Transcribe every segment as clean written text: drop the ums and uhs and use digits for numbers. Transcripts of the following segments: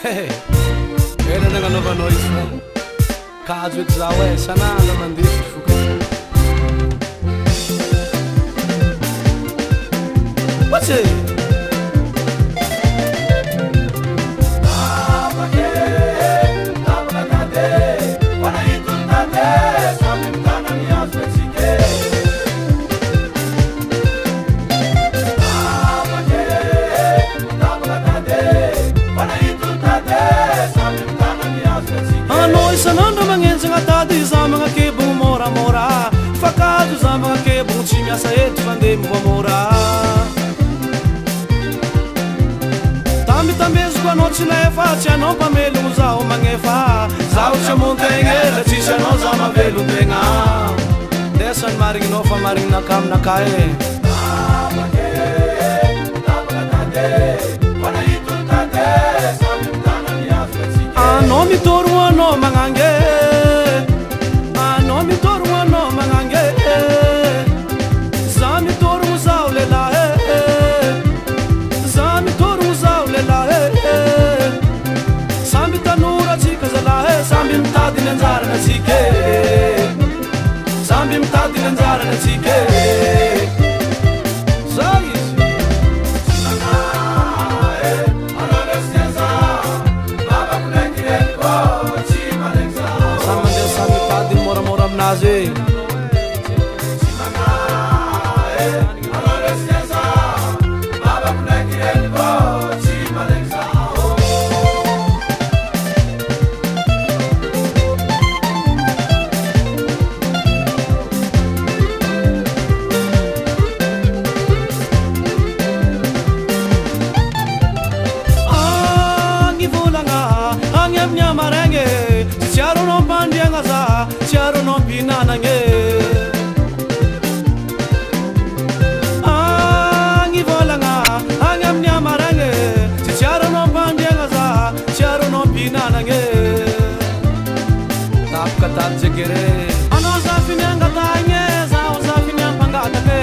Ela nanganovanao izy fa kajo eky zaho e san'andro mandeha foka. What's it? Sanandro magnenjagna tady za mga kebogno moramora fakado za mga kebogno tsy miasa eto fandeha mivamora tambitameziko anao tsy nefa tsy anao mpamelogno zaho magnefa zaho tsy amontegna ela tsisy anao za mavelon-tegna ndesany marigninao fa marigninaka aminaka e anao mitorogno anao magnange anao mitorogno anao magnange za mitorogno zaho lelahy za mitorogno zaho lelahy samby tanora atsika zalahy samby mitadiny anjarana atsika samby mitadiny anjarana atsika zay izy naze nanange angi volanga angam nyamarange chiaro no pandianga za chiaro no pinanange tap katat jegere ano za finyanga tanye za za finyanga pangata ke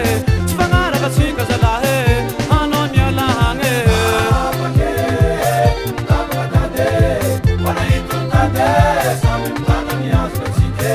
chifangara kasika za lahe ano nyala hange tapakade wana itutade samtana nyaswa chike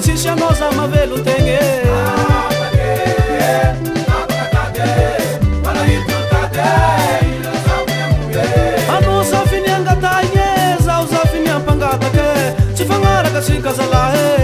Tisha noza mavelo tenge ano za finyanga tanye za finyanga pangata ke chifangara kasika zalahe